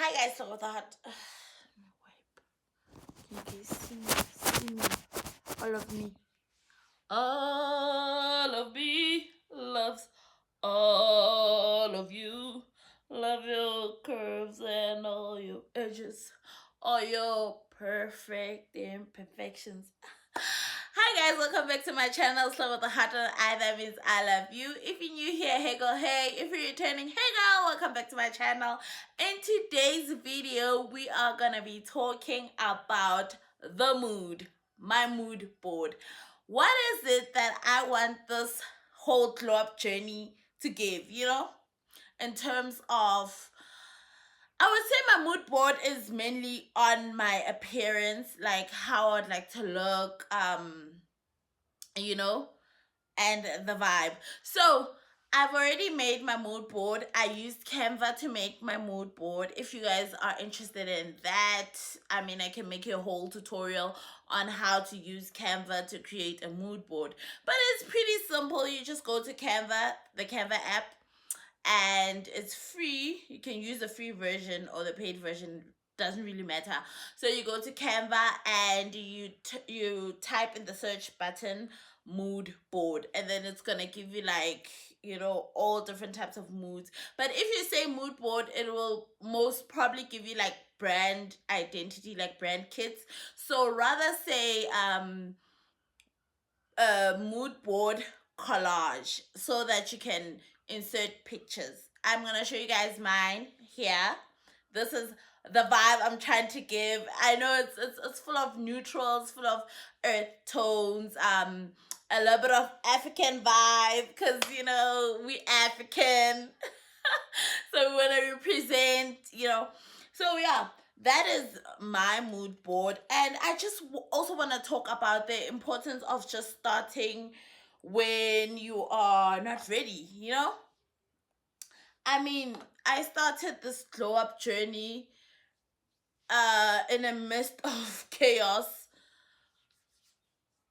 Hi guys, so that can you guys see me, all of me, all of me loves all of you. Love your curves and all your edges, all your perfect imperfections. Hi guys, welcome back to my channel. Slow with the heart on I, that means I love you. If you're new here, hey girl, hey. If you're returning, hey girl, welcome back to my channel. In today's video, we are gonna be talking about the mood, my mood board. What is it that I want this whole glow up journey to give, in terms of, I would say my mood board is mainly on my appearance, like how I'd like to look, you know, and the vibe. So I've already made my mood board. I used Canva to make my mood board. If you guys are interested in that, I mean, I can make a whole tutorial on how to use Canva to create a mood board. But it's pretty simple. You just go to Canva, the Canva app, and it's free. You can use the free version or the paid version, doesn't really matter. So you go to Canva and you type in the search button mood board, and then it's gonna give you, like, all different types of moods. But if you say mood board, it will most probably give you like brand identity, like brand kits. So rather say a mood board collage, so that you can insert pictures. I'm gonna show you guys mine here. This is the vibe I'm trying to give. I know it's full of neutrals, full of earth tones, a little bit of African vibe, because we African. So we want to represent, so yeah, that is my mood board. And I just also want to talk about the importance of just starting when you are not ready. I mean, I started this glow up journey in the midst of chaos,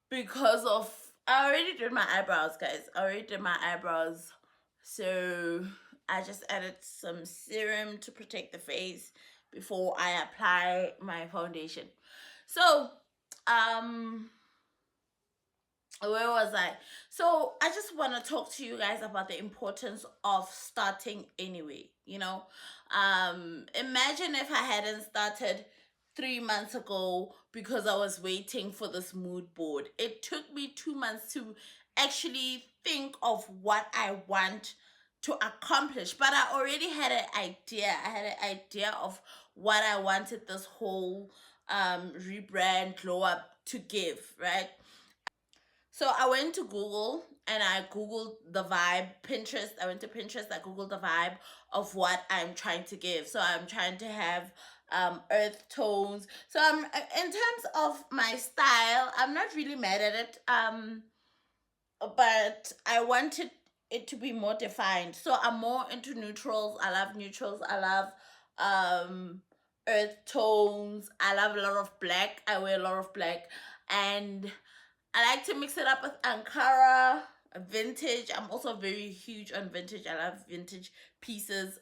because of, I already did my eyebrows, guys. I already did my eyebrows. So I just added some serum to protect the face before I apply my foundation. So, where was I? So I just want to talk to you guys about the importance of starting anyway. Imagine if I hadn't started 3 months ago, because I was waiting for this mood board. It took me 2 months to actually think of what I want to accomplish, but I already had an idea. I had an idea of what I wanted this whole rebrand glow up to give, right? So I went to Google and I Googled the vibe. Pinterest, I went to Pinterest, I Googled the vibe of what I'm trying to give. So I'm trying to have earth tones. So I'm in terms of my style, I'm not really mad at it. But I wanted it to be more defined. So I'm more into neutrals. I love neutrals. I love earth tones. I love a lot of black. I wear a lot of black. And I like to mix it up with Ankara, vintage. I'm also very huge on vintage. I love vintage pieces.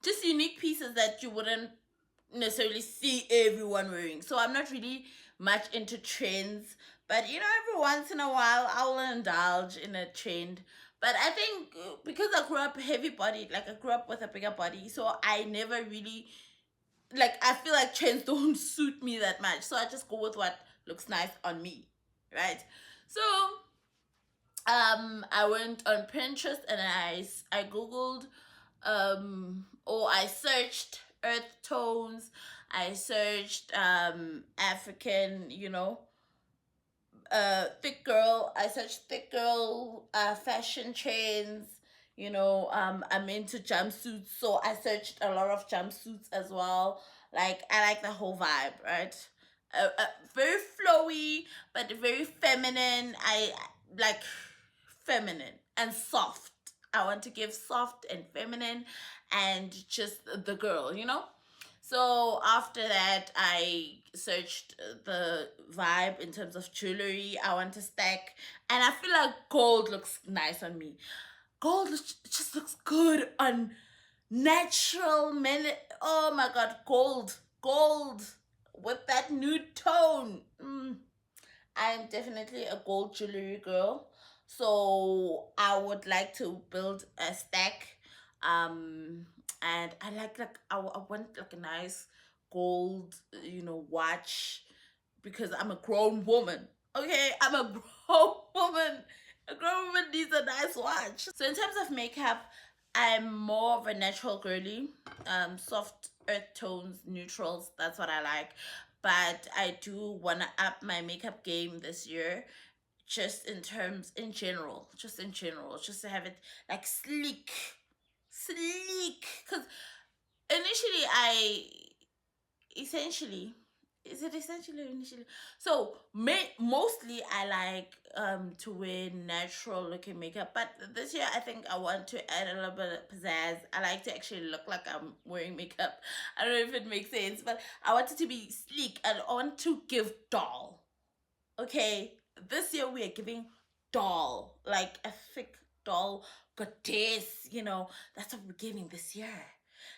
Just unique pieces that you wouldn't necessarily see everyone wearing. So I'm not really much into trends, but every once in a while I will indulge in a trend. But I think because I grew up heavy bodied, like I grew up with a bigger body, so I never really, like, I feel like trends don't suit me that much. So I just go with what looks nice on me, right? So I went on Pinterest and I googled, or I searched earth tones. I searched African, thick girl. I searched thick girl fashion trends. I'm into jumpsuits, so I searched a lot of jumpsuits as well. Like, I like the whole vibe, right? Very flowy, but very feminine. I like feminine and soft. I want to give soft and feminine and just the girl. So after that, I searched the vibe in terms of jewelry I want to stack, and I feel like gold looks nice on me. Gold just looks good on natural minute. Oh my god, gold, gold with that nude tone. I'm definitely a gold jewelry girl. So I would like to build a stack. Um, and I I want like a nice gold, watch because I'm a grown woman. Okay, I'm a grown woman. A grown woman needs a nice watch. So in terms of makeup, I'm more of a natural girly. Soft earth tones, neutrals. That's what I like. But I do wanna up my makeup game this year, just in general, just to have it like sleek, sleek. Because initially essentially is it essentially or initially, so mostly I like to wear natural looking makeup, but this year I think I want to add a little bit of pizzazz. I like to actually look like I'm wearing makeup. I don't know if it makes sense, but I want it to be sleek and I want to give doll. Okay, this year we are giving doll, like a thick doll goddess, that's what we're giving this year.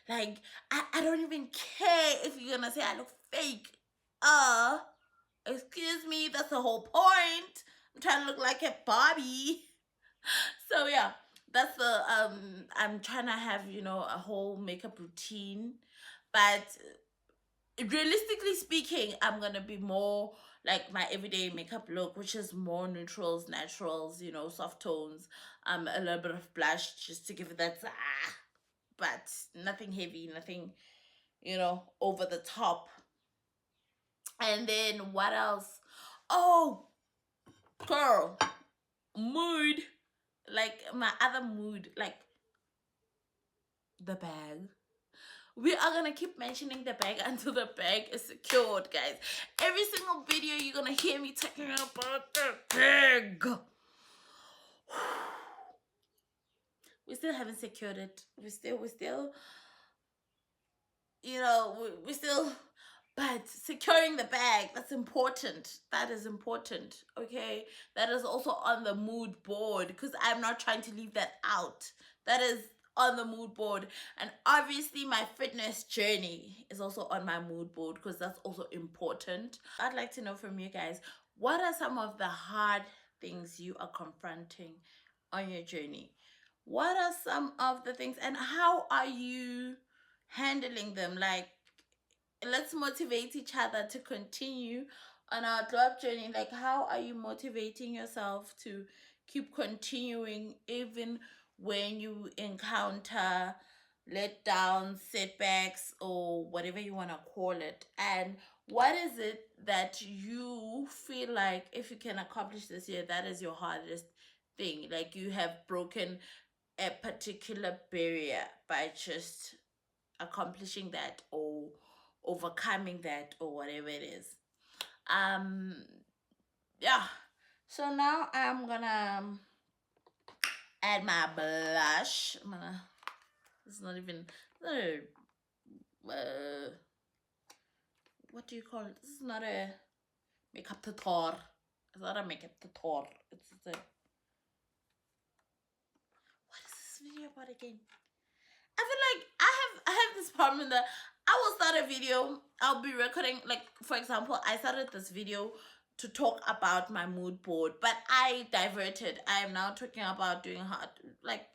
Like, I don't even care if you're gonna say I look fake. Uh, excuse me, that's the whole point. I'm trying to look like a Barbie. So yeah, that's the I'm trying to have, a whole makeup routine. But realistically speaking, I'm gonna be more like my everyday makeup look, which is more neutrals, naturals, soft tones, a little bit of blush just to give it that but nothing heavy, nothing, over the top. And then what else? Oh, girl, mood. Like my other mood, like the bag. We are gonna keep mentioning the bag until the bag is secured, guys. Every single video you're gonna hear me talking about the bag. We still haven't secured it. We still, we still, but securing the bag, that's important. That is important, okay? That is also on the mood board because I'm not trying to leave that out. That is on the mood board. And obviously, my fitness journey is also on my mood board because that's also important. I'd like to know from you guys, what are some of the hard things you are confronting on your journey? What are some of the things, and how are you handling them? Like, let's motivate each other to continue on our glow up journey. Like, how are you motivating yourself to keep continuing even when you encounter letdowns, setbacks, or whatever you want to call it? And what is it that you feel like if you can accomplish this year, that is your hardest thing? Like, you have broken a particular barrier by just accomplishing that or overcoming that or whatever it is. Um yeah. So now I'm gonna add my blush. I'm gonna it's not even uh, what do you call it? This is not a makeup tutorial. It's not a makeup tutorial. It's a what is this video about again? I feel like I have this problem that I will start a video. I'll be recording, like, for example, I started this video to talk about my mood board, but I diverted. I am now talking about doing hard, like,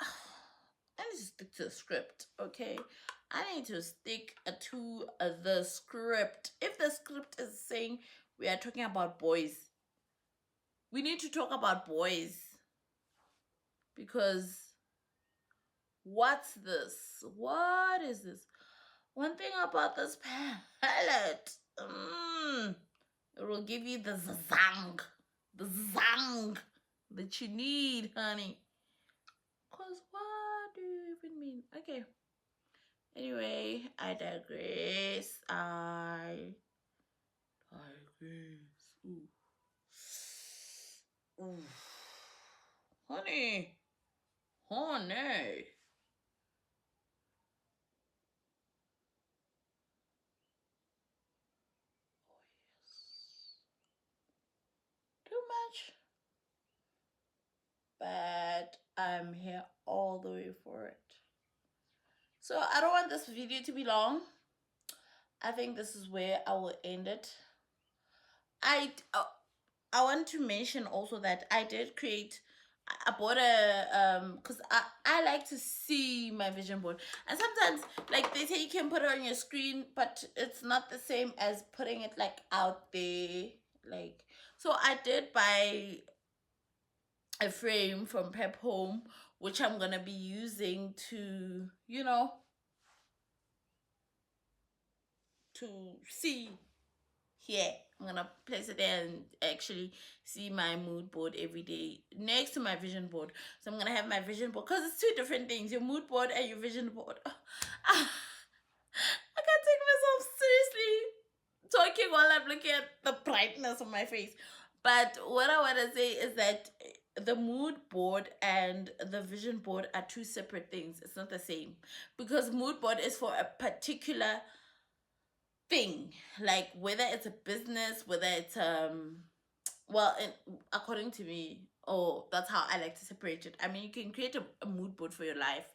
I need to stick to the script, okay? I need to stick to the script. If the script is saying we are talking about boys, we need to talk about boys because what's this? What is this? One thing about this palette, it will give you the zang that you need, honey. Cause what do you even mean? Okay. Anyway, I digress. I digress. Ooh. Ooh. Honey. Honey. Too much. But I'm here all the way for it. So I don't want this video to be long. I think this is where I will end it. I want to mention also that I did create. I bought a because I like to see my vision board, and sometimes like they say you can put it on your screen, but it's not the same as putting it like out there. Like, so I did buy a frame from Pep Home, which I'm gonna be using to, to see here. I'm gonna place it there and actually see my mood board every day next to my vision board. So I'm gonna have my vision board because it's two different things: your mood board and your vision board. I can't take myself seriously talking while I'm looking at the brightness of my face. But what I want to say is that the mood board and the vision board are two separate things. It's not the same, because mood board is for a particular thing, like whether it's a business, whether it's well, according to me, oh, that's how I like to separate it. I mean, you can create a mood board for your life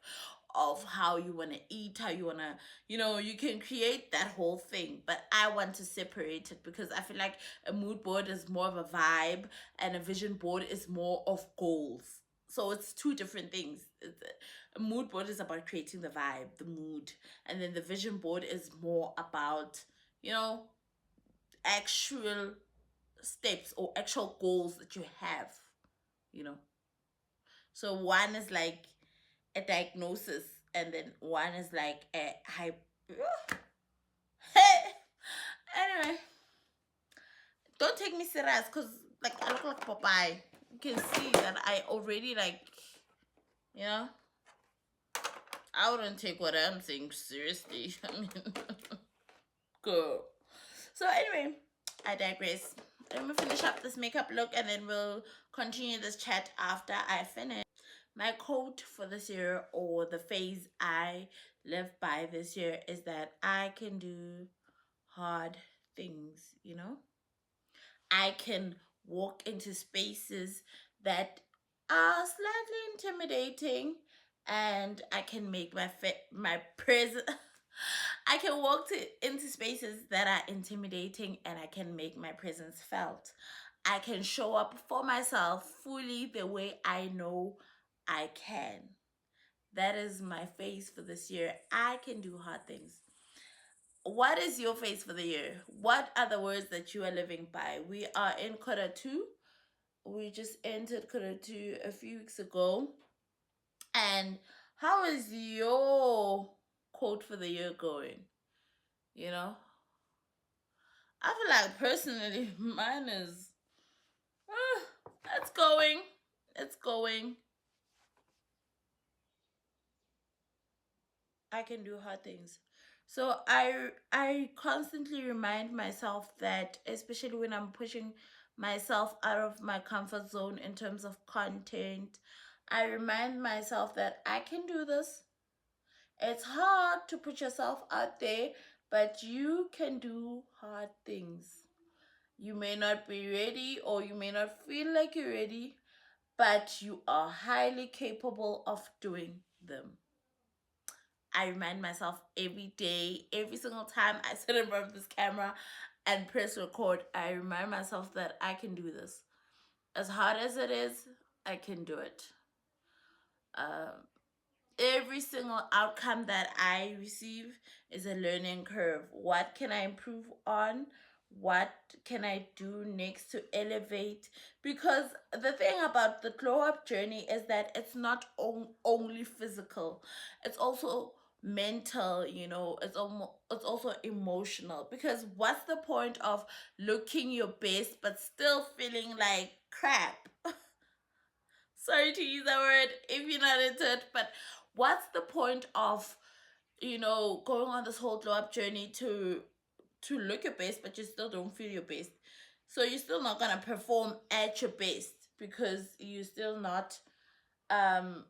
of how you want to eat, how you want to, you can create that whole thing. But I want to separate it because I feel like a mood board is more of a vibe and a vision board is more of goals. So it's two different things. A mood board is about creating the vibe, the mood, and then the vision board is more about, you know, actual steps or actual goals that you have, you know. So one is like a diagnosis, and then one is like a hype. Anyway, don't take me serious because like I look like Popeye. You can see that I already like, you know, I wouldn't take what I'm saying seriously. I mean, girl. So anyway, I digress. Let me finish up this makeup look and then we'll continue this chat after I finish. My quote for this year, or the phase I live by this year, is that I can do hard things, I can walk into spaces that are slightly intimidating, and I can make my presence. I can walk into spaces that are intimidating, and I can make my presence felt. I can show up for myself fully the way I know I can. That is my phase for this year. I can do hard things. What is your phase for the year? What are the words that you are living by? We are in quarter two. We just entered quarter two a few weeks ago. And how is your quote for the year going? You know, I feel like personally mine is, it's going. It's going. I can do hard things. So I constantly remind myself that, especially when I'm pushing myself out of my comfort zone in terms of content, I remind myself that I can do this. It's hard to put yourself out there, but you can do hard things. You may not be ready, or you may not feel like you're ready, but you are highly capable of doing them. I remind myself every day, every single time I sit in front of this camera and press record, I remind myself that I can do this. As hard as it is, I can do it. Um, every single outcome that I receive is a learning curve. What can I improve on? What can I do next to elevate? Because the thing about the glow up journey is that it's not only physical, it's also mental, it's also emotional. Because what's the point of looking your best but still feeling like crap? Sorry to use that word if you're not into it, but what's the point of, going on this whole glow up journey to look your best, but you still don't feel your best? So you're still not gonna perform at your best because you're still not um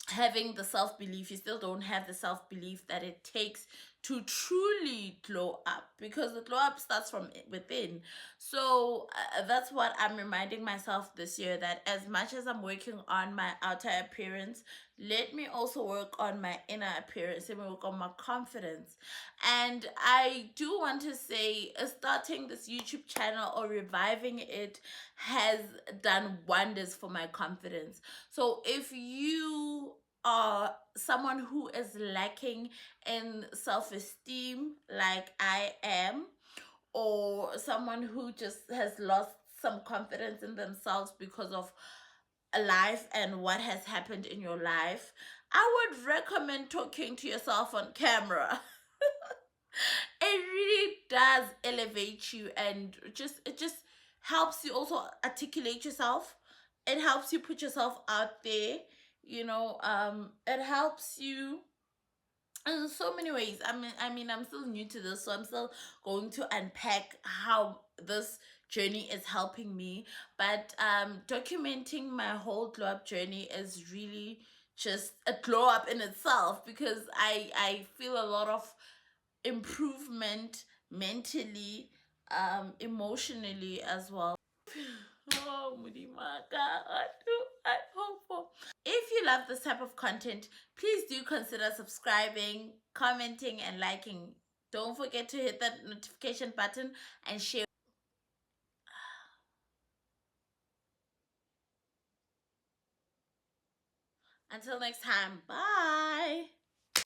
having the self-belief. You still don't have the self-belief that it takes to truly glow up, because the glow up starts from within. So that's what I'm reminding myself this year, that as much as I'm working on my outer appearance, let me also work on my inner appearance, let me work on my confidence. And I do want to say, starting this YouTube channel or reviving it has done wonders for my confidence. So if you are someone who is lacking in self-esteem like I am, or someone who just has lost some confidence in themselves because of a life and what has happened in your life, I would recommend talking to yourself on camera. It really does elevate you, and it just helps you also articulate yourself. It helps you put yourself out there. It helps you in so many ways. I mean, I'm still new to this, so I'm still going to unpack how this journey is helping me. But documenting my whole glow up journey is really just a glow up in itself, because I feel a lot of improvement mentally, emotionally as well. Oh, Mudimaka, what do I hope for? If you love this type of content, please do consider subscribing, commenting, and liking. Don't forget to hit that notification button and share. Until next time, bye.